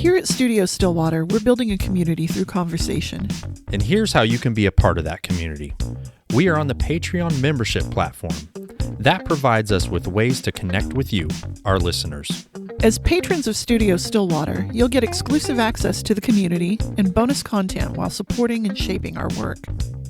Here at Studio Stillwater, we're building a community through conversation. And here's how you can be a part of that community. We are on the Patreon membership platform. That provides us with ways to connect with you, our listeners. As patrons of Studio Stillwater, you'll get exclusive access to the community and bonus content while supporting and shaping our work.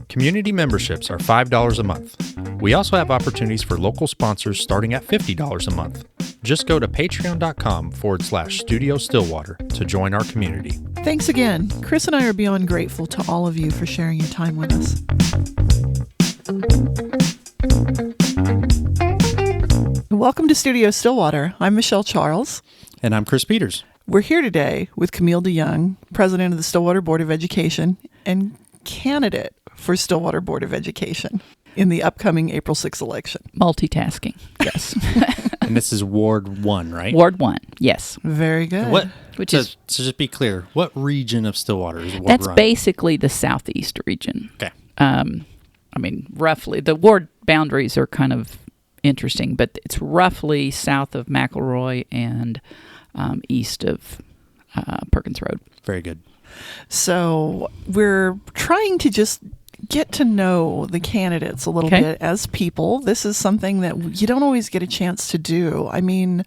Community memberships are $5 a month. We also have opportunities for local sponsors starting at $50 a month. Just go to patreon.com/Studio Stillwater to join our community. Thanks again. Chris and I are beyond grateful to all of you for sharing your time with us. Welcome to Studio Stillwater. I'm Michelle Charles. And I'm Chris Peters. We're here today with Camille DeYong, president of the Stillwater Board of Education and candidate for Stillwater Board of Education in the upcoming April 6th election. Multitasking, yes. And this is Ward 1, right? Ward 1, yes. Very good. So just be clear, what region of Stillwater is Ward 1? That's basically the southeast region. Okay. Roughly. The ward boundaries are kind of interesting, but it's roughly south of McElroy and east of Perkins Road. Very good. So we're trying to just get to know the candidates a little bit as people. This is something that you don't always get a chance to do. I mean,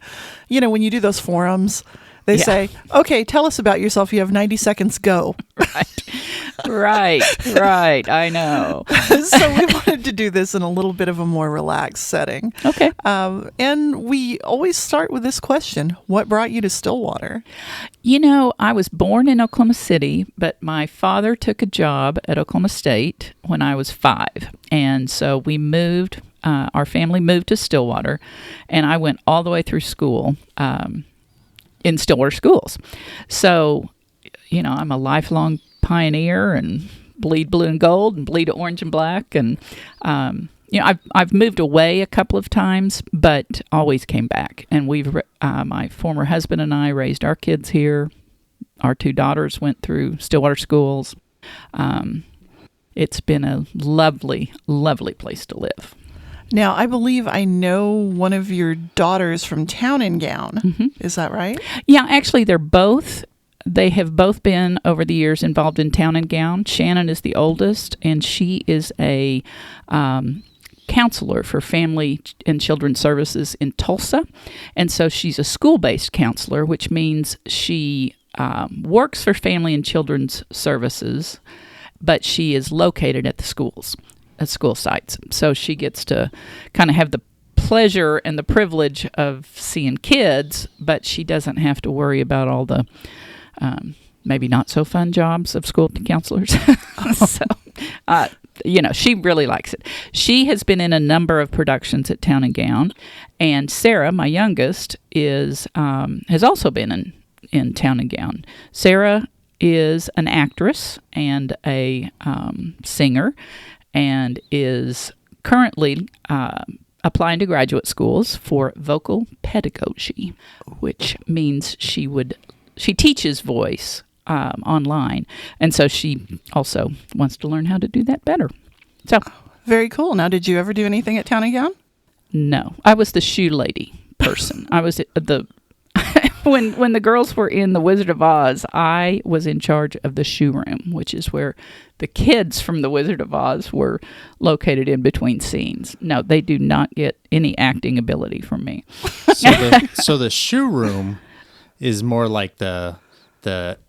when you do those forums, they say, okay, tell us about yourself. You have 90 seconds, go. Right. I know. So we wanted to do this in a little bit of a more relaxed setting. Okay. And we always start with this question: what brought you to Stillwater? I was born in Oklahoma City, but my father took a job at Oklahoma State when I was 5. And so we moved, our family moved to Stillwater, and I went all the way through school in Stillwater schools. So, I'm a lifelong pioneer and bleed blue and gold and bleed orange and black. And, I've moved away a couple of times, but always came back. And my former husband and I raised our kids here. Our 2 daughters went through Stillwater schools. It's been a lovely, lovely place to live. Now, I believe I know one of your daughters from Town and Gown. Mm-hmm. Is that right? Yeah, actually, they have both been, over the years, involved in Town and Gown. Shannon is the oldest, and she is a counselor for Family and Children's Services in Tulsa. And so she's a school-based counselor, which means she works for Family and Children's Services, but she is located at the schools, at school sites. So she gets to kind of have the pleasure and the privilege of seeing kids, but she doesn't have to worry about all the maybe not so fun jobs of school counselors. So, she really likes it. She has been in a number of productions at Town and Gown, and Sarah, my youngest, has also been in Town and Gown. Sarah is an actress and a singer, and is currently applying to graduate schools for vocal pedagogy, which means she teaches voice online, and so she also wants to learn how to do that better. So, very cool. Now, did you ever do anything at Town and Gown? No, I was the shoe lady person. I was the when the girls were in The Wizard of Oz, I was in charge of the shoe room, which is where the kids from The Wizard of Oz were located in between scenes. No, they do not get any acting ability from me. So the shoe room is more like the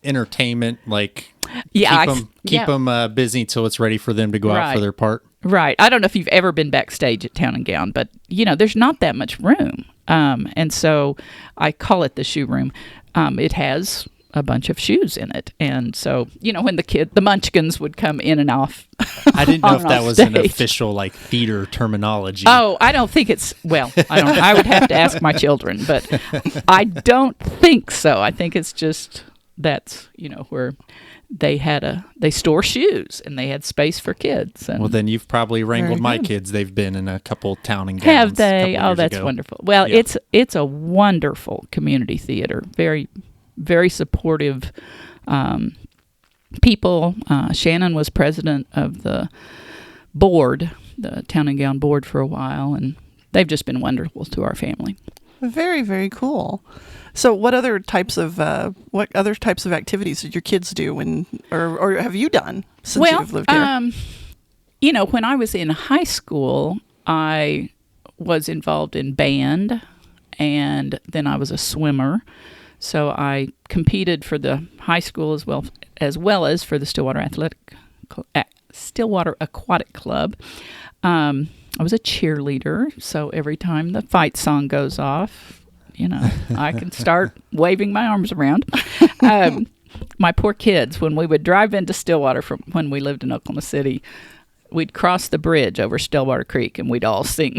entertainment, like keep them busy until it's ready for them to go out for their part. Right. I don't know if you've ever been backstage at Town and Gown, but there's not that much room, and so I call it the shoe room. It has a bunch of shoes in it, and so when the munchkins would come in and off. I didn't know if that was an official theater terminology. Oh, I don't think it's. Well, I would have to ask my children, but I don't think so. I think it's just that's where they store shoes and they had space for kids. And well, then you've probably wrangled my kids. They've been in a couple Town and Gowns. Have they? Oh, that's wonderful. Well, yeah. It's a wonderful community theater. Very, very supportive people. Shannon was president of the board, the Town and Gown board, for a while, and they've just been wonderful to our family. Very, very cool. So what other types of activities did your kids do or have you done since you've lived here? When I was in high school, I was involved in band, and then I was a swimmer. So I competed for the high school as well as for the Stillwater Aquatic Club. I was a cheerleader, so every time the fight song goes off, I can start waving my arms around. My poor kids, when we would drive into Stillwater from when we lived in Oklahoma City, we'd cross the bridge over Stillwater Creek, and we'd all sing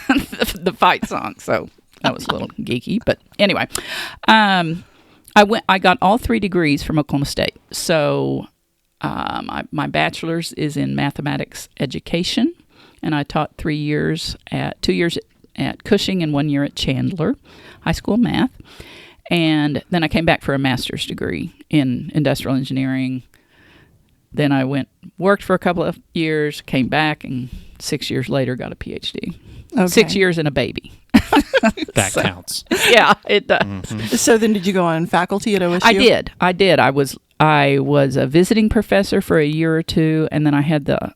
the fight song. So that was a little geeky, but anyway, I got all 3 degrees from Oklahoma State. So my bachelor's is in mathematics education, and I taught 2 years at Cushing and 1 year at Chandler High School Math. And then I came back for a master's degree in industrial engineering. Then I worked for a couple of years, came back, and 6 years later got a PhD. Okay. 6 years and a baby. That counts. Yeah, it does. Mm-hmm. So then did you go on faculty at OSU? I did. I was a visiting professor for a year or two, and then I had the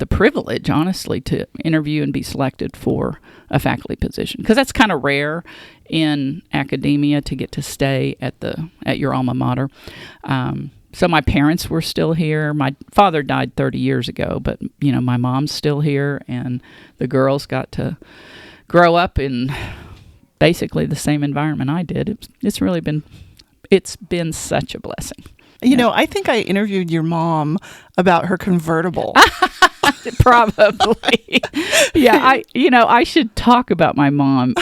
privilege, honestly, to interview and be selected for a faculty position, because that's kind of rare in academia to get to stay at your alma mater. So my parents were still here. My father died 30 years ago, but my mom's still here, and the girls got to grow up in basically the same environment I did. It's been such a blessing. I think I interviewed your mom about her convertible. Probably. Yeah, I should talk about my mom.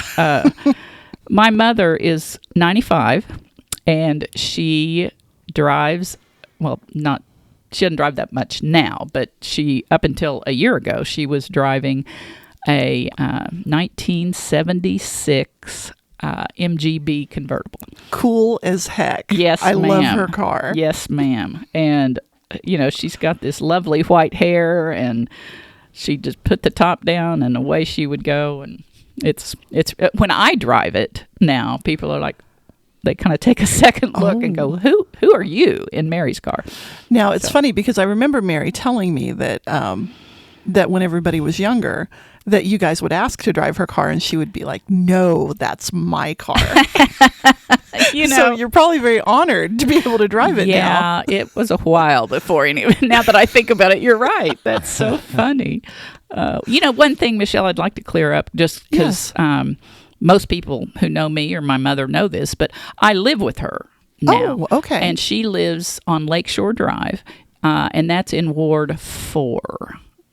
My mother is 95, and she drives, she doesn't drive that much now, but up until a year ago, she was driving a 1976 MGB convertible. Cool as heck. Yes, I ma'am. love her car. Yes, ma'am. And, she's got this lovely white hair, and she just put the top down, and away she would go. And it's when I drive it now, people are like, they kind of take a second look and go, who are you in Mary's car? Now, it's funny because I remember Mary telling me that that when everybody was younger, that you guys would ask to drive her car, and she would be like, no, that's my car. So you're probably very honored to be able to drive it now. Yeah, it was a while before. Now that I think about it, you're right. That's so funny. One thing, Michelle, I'd like to clear up, just because most people who know me or my mother know this, but I live with her now. Oh, okay. And she lives on Lakeshore Drive, and that's in Ward 4,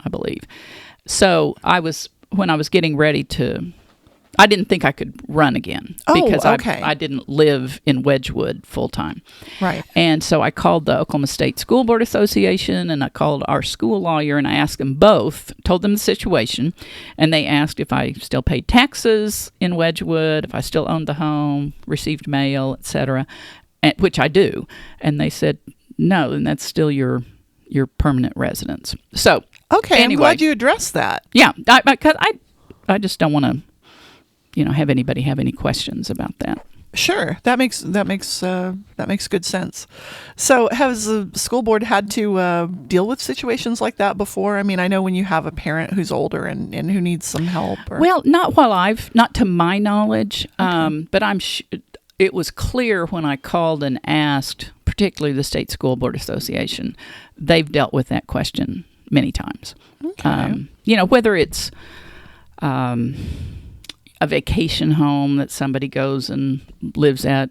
I believe. So when I was getting ready I didn't think I could run again because I didn't live in Wedgwood full time. Right. And so I called the Oklahoma State School Board Association, and I called our school lawyer, and I asked them both, told them the situation, and they asked if I still paid taxes in Wedgwood, if I still owned the home, received mail, etc., which I do. And they said, no, and that's still your permanent residence. So okay, anyway, I'm glad you addressed that. Yeah, because I just don't want to, have anybody have any questions about that. Sure, that makes good sense. So, has the school board had to deal with situations like that before? I mean, I know when you have a parent who's older and who needs some help. Well, not to my knowledge, but it was clear when I called and asked, particularly the State School Board Association, they've dealt with that question many times. Okay. Whether it's a vacation home that somebody goes and lives at.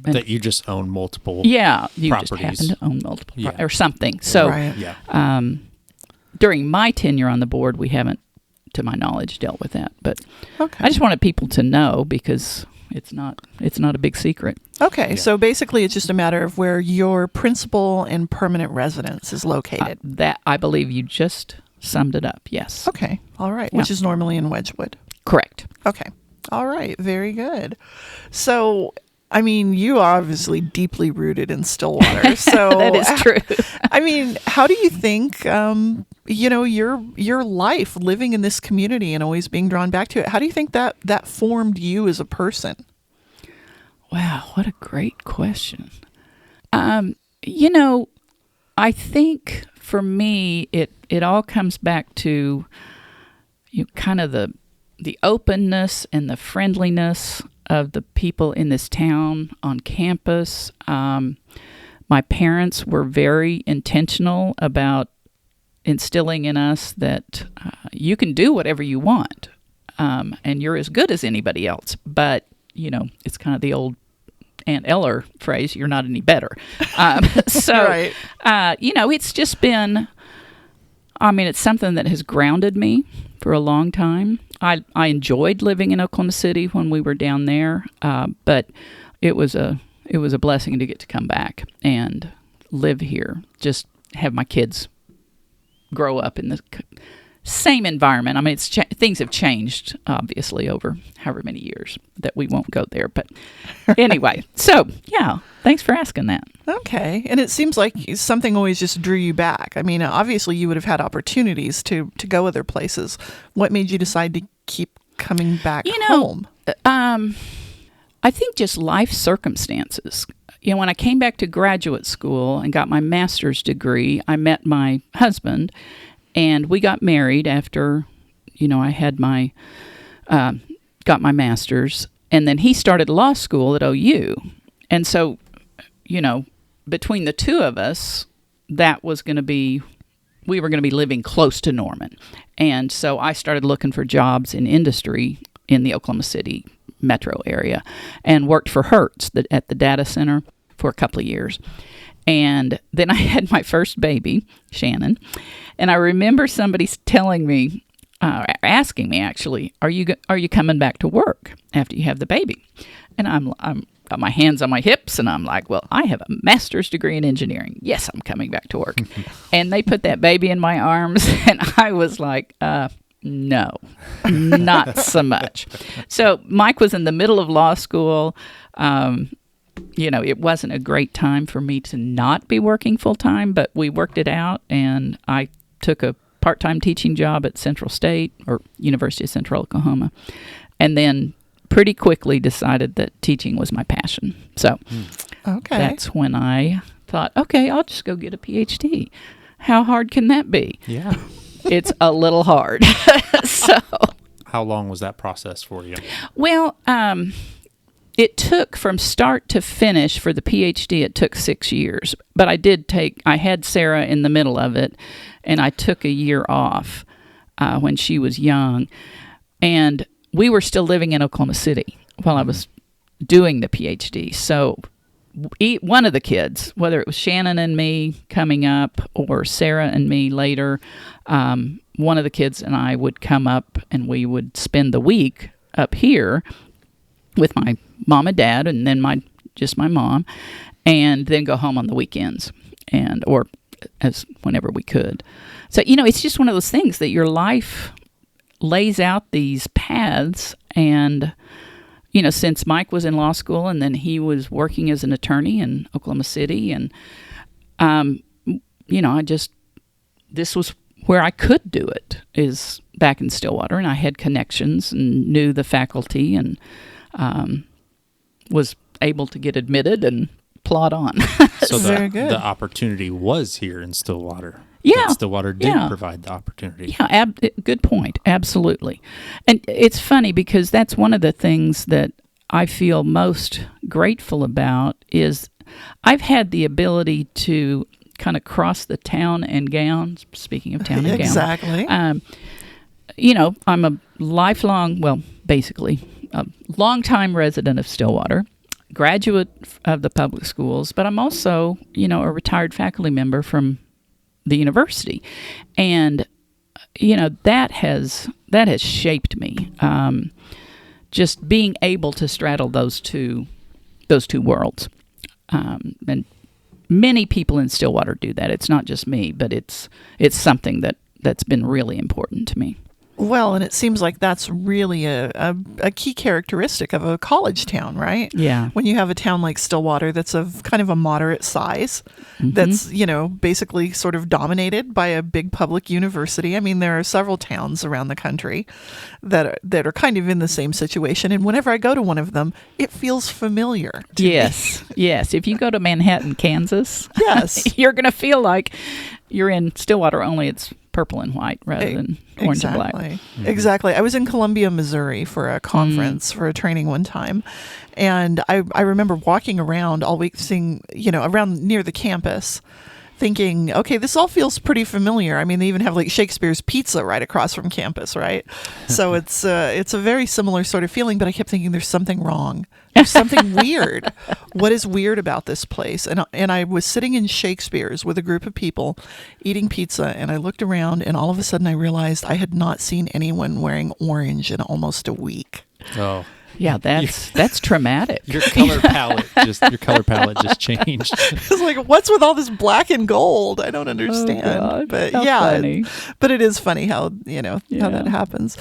That you just own multiple you properties. just happen to own multiple or something. So right. During my tenure on the board, we haven't, to my knowledge, dealt with that. But I just wanted people to know because it's not a big secret. Okay, so basically it's just a matter of where your principal and permanent residence is located. That I believe you just summed it up, yes. Okay, all right, which is normally in Wedgwood. Correct. Okay, all right, very good. So I mean, you are obviously deeply rooted in Stillwater. So that is true. I mean, how do you think, your life living in this community and always being drawn back to it, how do you think that formed you as a person? Wow, what a great question. I think for me, it all comes back to kind of the openness and the friendliness of the people in this town on campus. My parents were very intentional about instilling in us that you can do whatever you want, and you're as good as anybody else. But, it's kind of the old Aunt Eller phrase, you're not any better. Right. It's just been, it's something that has grounded me for a long time. I enjoyed living in Oklahoma City when we were down there, but it was a blessing to get to come back and live here. Just have my kids grow up in the same environment. Things have changed, obviously, over however many years that we won't go there. But anyway, so, yeah, thanks for asking that. Okay. And it seems like something always just drew you back. I mean, obviously, you would have had opportunities to go other places. What made you decide to keep coming back home? I think just life circumstances. When I came back to graduate school and got my master's degree, I met my husband, and we got married after, I had got my master's, and then he started law school at OU. And so, between the two of us, we were going to be living close to Norman. And so I started looking for jobs in industry in the Oklahoma City metro area and worked for Hertz at the data center for a couple of years. And then I had my first baby, Shannon. And I remember somebody telling me, asking me actually, are you coming back to work after you have the baby? And I'm got my hands on my hips, and I'm like, well, I have a master's degree in engineering. Yes, I'm coming back to work. And they put that baby in my arms, and I was like, no, not so much. So Mike was in the middle of law school. It wasn't a great time for me to not be working full time, but we worked it out, and I took a part-time teaching job at Central State, or University of Central Oklahoma, and then pretty quickly decided that teaching was my passion. So that's when I thought, okay, I'll just go get a PhD. How hard can that be? Yeah. It's a little hard. So, how long was that process for you? Well, it took from start to finish for the PhD, it took 6 years. But I had Sarah in the middle of it, and I took a year off when she was young. And we were still living in Oklahoma City while I was doing the PhD. So one of the kids, whether it was Shannon and me coming up or Sarah and me later, one of the kids and I would come up, and we would spend the week up here with my mom and dad, and then my mom, and then go home on the weekends or as whenever we could. So, it's just one of those things that your life lays out these paths. And, since Mike was in law school, and then he was working as an attorney in Oklahoma City, and, this was where I could do it, is back in Stillwater, and I had connections and knew the faculty, and was able to get admitted and plod on. So very good. The opportunity was here in Stillwater. Yeah. Stillwater did provide the opportunity. Yeah, good point. Absolutely. And it's funny because that's one of the things that I feel most grateful about is I've had the ability to kind of cross the town and gown, speaking of town and gown. Exactly. I'm a longtime resident of Stillwater, graduate of the public schools, but I'm also, a retired faculty member from the university. And, that has shaped me. Just being able to straddle those two worlds. And many people in Stillwater do that. It's not just me, but it's something that's been really important to me. Well, and it seems like that's really a key characteristic of a college town, right? Yeah. When you have a town like Stillwater that's of kind of a moderate size, that's, basically sort of dominated by a big public university. I mean, there are several towns around the country that are kind of in the same situation. And whenever I go to one of them, it feels familiar to me. Yes. If you go to Manhattan, Kansas, yes, you're going to feel like you're in Stillwater, only it's purple and white rather than orange and black. Mm-hmm. Exactly. I was in Columbia, Missouri for a conference, for a training one time. And I remember walking around all week, seeing, around near the campus, thinking, okay, this all feels pretty familiar. I mean, they even have like Shakespeare's Pizza right across from campus, right? So it's a very similar sort of feeling, but I kept thinking there's something wrong. There's something weird. What is weird about this place? And I was sitting in Shakespeare's with a group of people eating pizza, and I looked around, and all of a sudden I realized I had not seen anyone wearing orange in almost a week. Oh. Yeah, that's traumatic. Your color palette just changed. It's like, what's with all this black and gold? I don't understand. Oh, God. But funny. But it is funny how how that happens.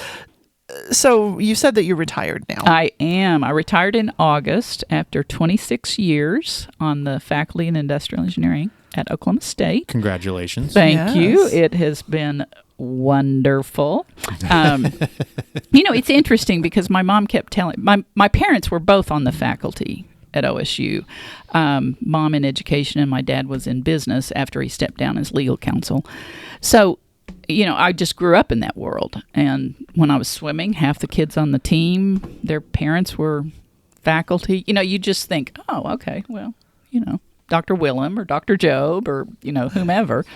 So you said that you're retired now. I am. I retired in August after 26 years on the faculty in industrial engineering at Oklahoma State. Congratulations. Thank you. It has been wonderful. It's interesting because my mom kept telling my parents were both on the faculty at OSU. Mom in education and my dad was in business after he stepped down as legal counsel. So, I just grew up in that world. And when I was swimming, half the kids on the team, their parents were faculty. You just think, oh, okay, well, Dr. Willem or Dr. Job or, whomever.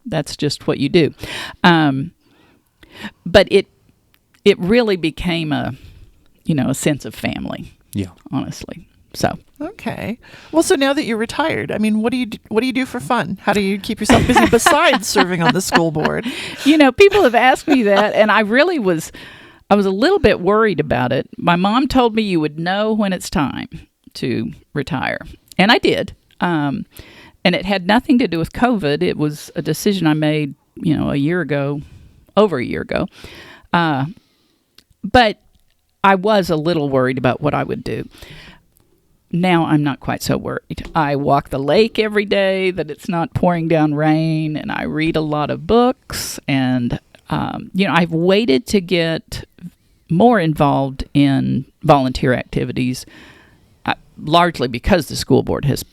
That's just what you do. But it really became a sense of family. Yeah. Honestly. So. Okay. Well, so now that you're retired, I mean, what do you do for fun? How do you keep yourself busy besides serving on the school board? People have asked me that, and I was a little bit worried about it. My mom told me you would know when it's time to retire, and I did. And it had nothing to do with COVID. It was a decision I made, over a year ago. But I was a little worried about what I would do. Now I'm not quite so worried. I walk the lake every day that it's not pouring down rain, and I read a lot of books. And, I've waited to get more involved in volunteer activities, largely because the school board has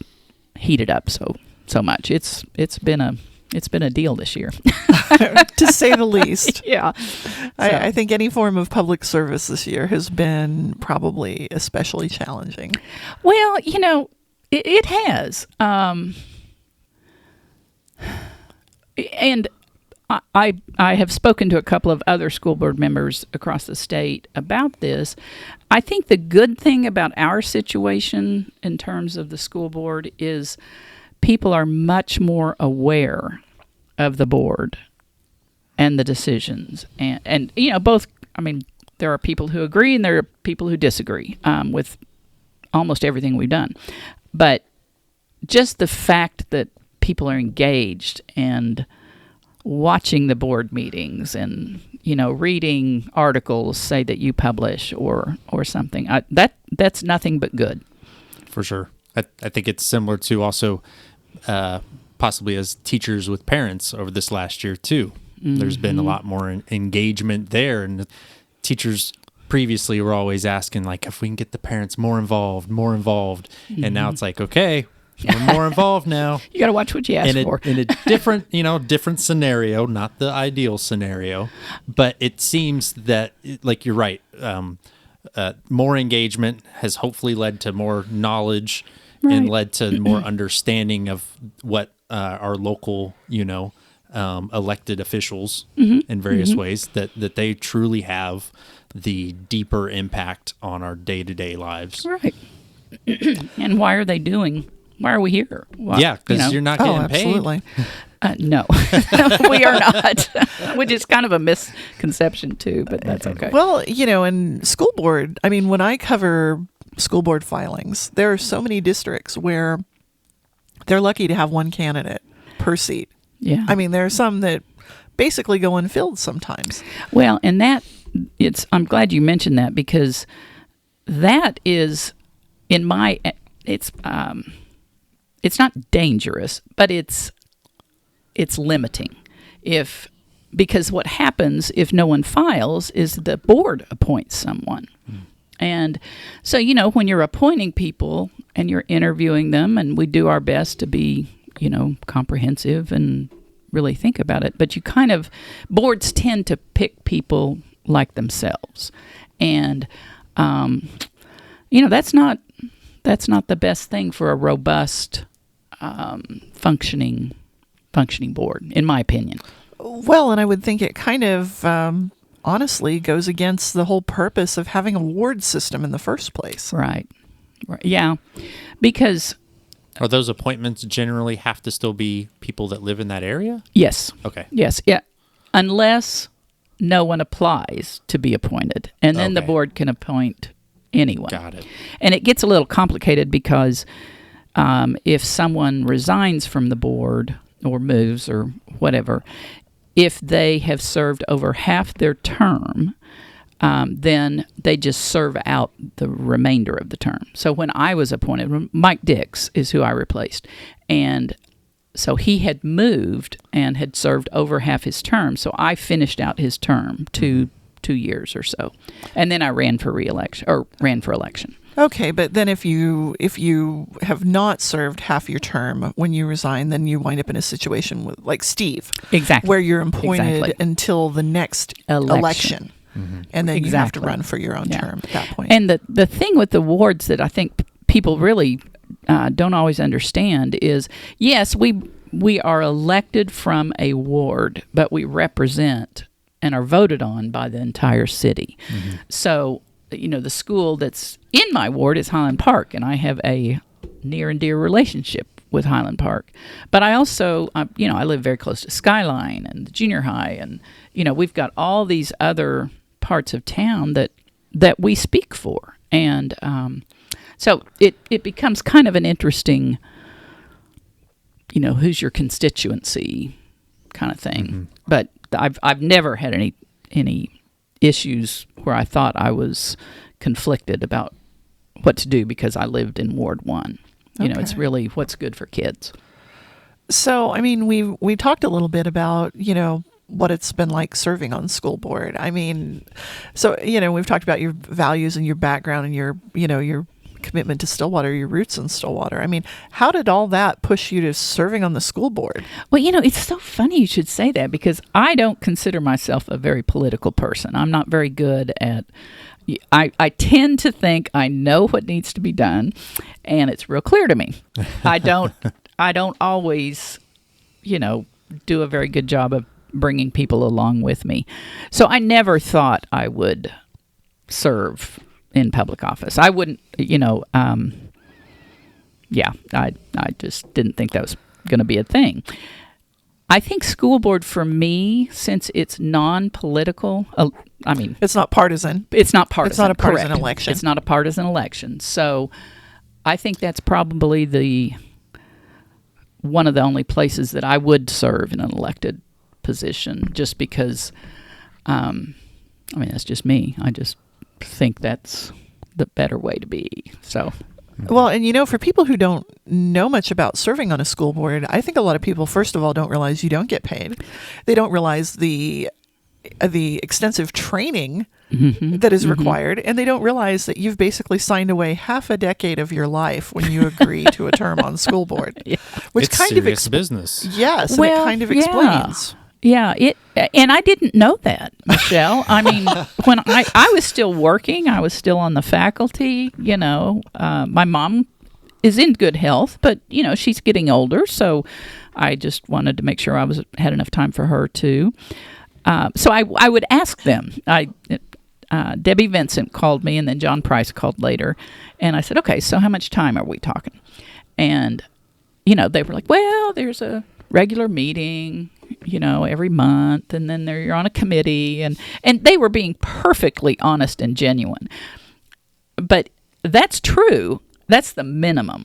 heated up so much. It's been a deal this year, to say the least. Yeah, I think any form of public service this year has been probably especially challenging. Well, it has, and I have spoken to a couple of other school board members across the state about this. I think the good thing about our situation in terms of the school board is people are much more aware of the board and the decisions. And both, there are people who agree and there are people who disagree with almost everything we've done. But just the fact that people are engaged and watching the board meetings and, reading articles, say, that you publish or something, that's nothing but good. For sure. I think it's similar to also possibly as teachers with parents over this last year, too. Mm-hmm. There's been a lot more engagement there. And teachers previously were always asking, like, if we can get the parents more involved. Mm-hmm. And now it's like, okay, we're more involved now. You got to watch what you ask for. In a different, different scenario, not the ideal scenario. But it seems that, like, you're right, more engagement has hopefully led to more knowledge, right, and led to more understanding of what our local, elected officials in various ways, that they truly have the deeper impact on our day-to-day lives. Right. And why are we here? Well, yeah, because you're not getting absolutely. paid. No, we are not, which is kind of a misconception too, but that's okay. Well, in school board, when I cover school board filings, there are so many districts where they're lucky to have one candidate per seat. Yeah. There are some that basically go unfilled sometimes. Well, and I'm glad you mentioned that, because that is, it's not dangerous, but it's limiting. Because what happens if no one files is the board appoints someone. And so, when you're appointing people and you're interviewing them, and we do our best to be, comprehensive and really think about it, but boards tend to pick people like themselves. And, that's not the best thing for a robust, functioning board, in my opinion. Well, and I would think it kind of honestly goes against the whole purpose of having a ward system in the first place. Right. Yeah. Because... Are those appointments generally have to still be people that live in that area? Yes. Okay. Yes. Yeah. Unless no one applies to be appointed. And then the board can appoint anyone. Got it. And it gets a little complicated because if someone resigns from the board or moves or whatever, if they have served over half their term, then they just serve out the remainder of the term. So when I was appointed, Mike Dix is who I replaced. And so he had moved and had served over half his term. So I finished out his term, 2 years or so. And then I ran for election. Okay, but then if you have not served half your term when you resign, then you wind up in a situation with, like Steve, exactly, where you're appointed until the next election. And then you have to run for your own term at that point. And the thing with the wards that I think people really don't always understand is, yes, we are elected from a ward, but we represent and are voted on by the entire city. So, the school that's in my ward is Highland Park, and I have a near and dear relationship with Highland Park. But I also, I live very close to Skyline and the junior high, and, we've got all these other parts of town that we speak for. And so it becomes kind of an interesting, who's your constituency kind of thing. But I've never had any issues where I thought I was conflicted about what to do because I lived in Ward 1. It's really what's good for kids. So, I mean, we talked a little bit about, what it's been like serving on school board. I mean, so, we've talked about your values and your background and your commitment to Stillwater, your roots in Stillwater. I mean, how did all that push you to serving on the school board? Well, it's so funny you should say that, because I don't consider myself a very political person. I'm not very good at... I tend to think I know what needs to be done, and it's real clear to me. I don't always, do a very good job of bringing people along with me. So I never thought I would serve in public office. I wouldn't, I just didn't think that was going to be a thing. I think school board for me, since it's non-political, it's not partisan. It's not partisan. It's not a partisan correct. election. It's not a partisan election. So I think that's probably one of the only places that I would serve in an elected position, just because, that's just me. I just think that's the better way to be. So... Well, and for people who don't know much about serving on a school board, I think a lot of people, first of all, don't realize you don't get paid. They don't realize the extensive training that is required, and they don't realize that you've basically signed away half a decade of your life when you agree to a term on school board. Which it's kind serious of business. Yes, well, and it kind of explains. Yeah, and I didn't know that, Michelle. I mean, when I was still working, I was still on the faculty, my mom is in good health, but, she's getting older, so I just wanted to make sure I had enough time for her, too. So I would ask them. Debbie Vincent called me, and then John Price called later, and I said, okay, so how much time are we talking? And, they were like, well, there's a regular meeting, every month, and then you're on a committee, and they were being perfectly honest and genuine. But that's true. That's the minimum,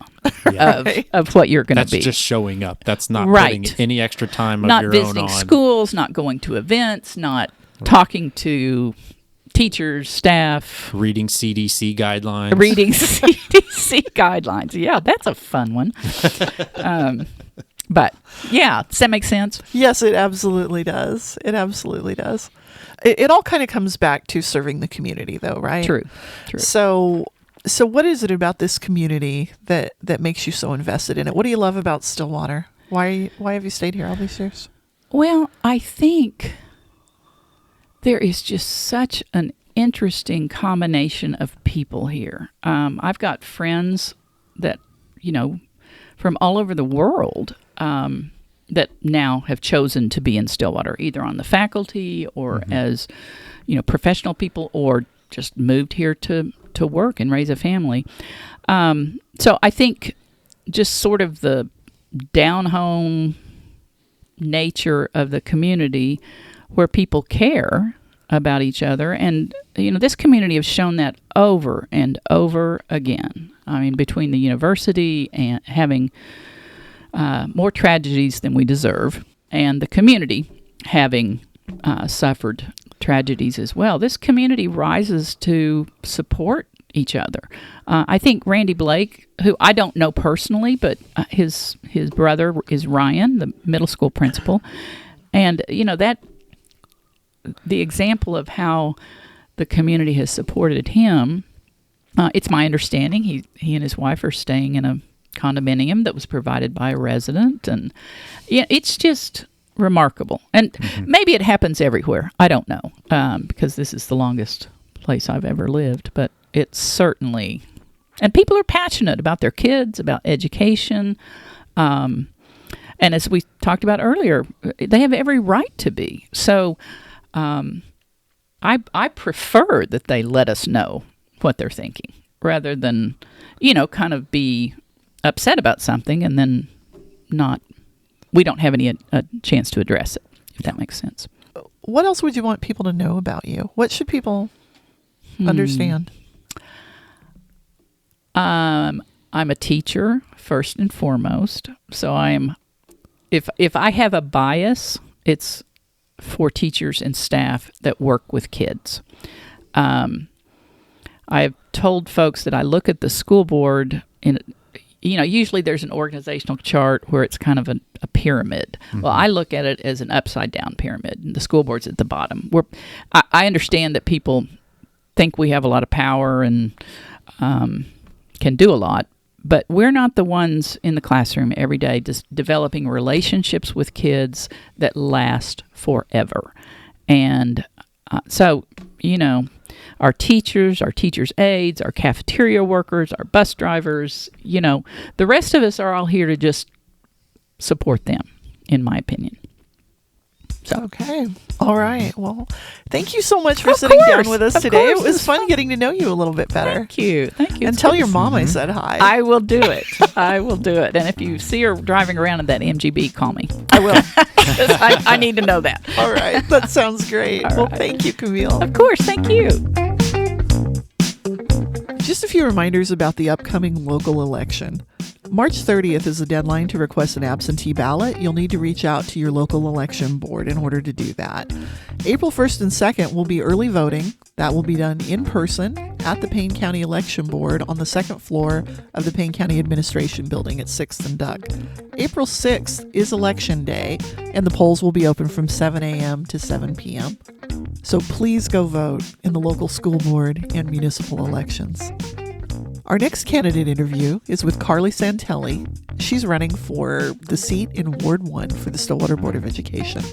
of what you're going to be. That's just showing up. That's not Right. putting any extra time of Not your own visiting on. schools, not going to events, not talking to teachers, staff, Reading CDC guidelines. reading CDC guidelines. Yeah, that's a fun one. But yeah, does that make sense? Yes, it absolutely does. It absolutely does. It all kind of comes back to serving the community, though, right? True. So what is it about this community that makes you so invested in it? What do you love about Stillwater? Why have you stayed here all these years? Well, I think there is just such an interesting combination of people here. I've got friends that, from all over the world that now have chosen to be in Stillwater, either on the faculty or as, professional people, or just moved here to work and raise a family. So I think just sort of the down-home nature of the community where people care about each other. And, this community has shown that over and over again. I mean, between the university and having more tragedies than we deserve, and the community having suffered tragedies as well, this community rises to support each other. I think Randy Blake, who I don't know personally, but his brother is Ryan, the middle school principal, and that the example of how the community has supported him. It's my understanding he and his wife are staying in a condominium that was provided by a resident, and it's just remarkable. And maybe it happens everywhere. I don't know, because this is the longest place I've ever lived, but it's certainly, and people are passionate about their kids, about education, and as we talked about earlier, they have every right to be. So I prefer that they let us know what they're thinking, rather than, kind of be upset about something and then we don't have any a chance to address it, if that makes sense. What else would you want people to know about you? What should people understand? I'm a teacher first and foremost. So if I have a bias, it's for teachers and staff that work with kids. I've told folks that I look at the school board in, usually there's an organizational chart where it's kind of a pyramid. Well, I look at it as an upside down pyramid, and the school board's at the bottom. I understand that people think we have a lot of power and can do a lot, but we're not the ones in the classroom every day just developing relationships with kids that last forever. And so, our teachers' aides, our cafeteria workers, our bus drivers, the rest of us are all here to just support them, in my opinion. So. Okay. All right. Well, thank you so much for sitting down with us today. It was fun getting to know you a little bit better. Thank you. And tell your mom I said hi. I will do it. And if you see her driving around in that MGB, call me. I will. I need to know that. All right. That sounds great. Well, thank you, Camille. Of course. Thank you. Just a few reminders about the upcoming local election. March 30th is the deadline to request an absentee ballot. You'll need to reach out to your local election board in order to do that. April 1st and 2nd will be early voting. That will be done in person at the Payne County Election Board on the second floor of the Payne County Administration Building at 6th and Duck. April 6th is Election Day, and the polls will be open from 7 a.m. to 7 p.m. So please go vote in the local school board and municipal elections. Our next candidate interview is with Carly Santelli. She's running for the seat in Ward 1 for the Stillwater Board of Education.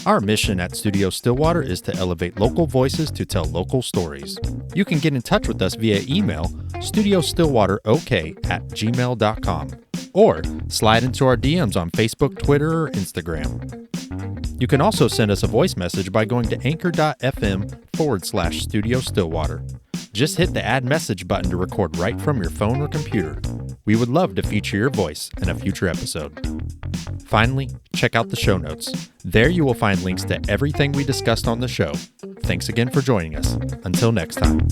Our mission at Studio Stillwater is to elevate local voices to tell local stories. You can get in touch with us via email, studiostillwaterok@gmail.com, or slide into our DMs on Facebook, Twitter, or Instagram. You can also send us a voice message by going to anchor.fm/Studio Stillwater. Just hit the Add Message button to record right from your phone or computer. We would love to feature your voice in a future episode. Finally, check out the show notes. There you will find links to everything we discussed on the show. Thanks again for joining us. Until next time.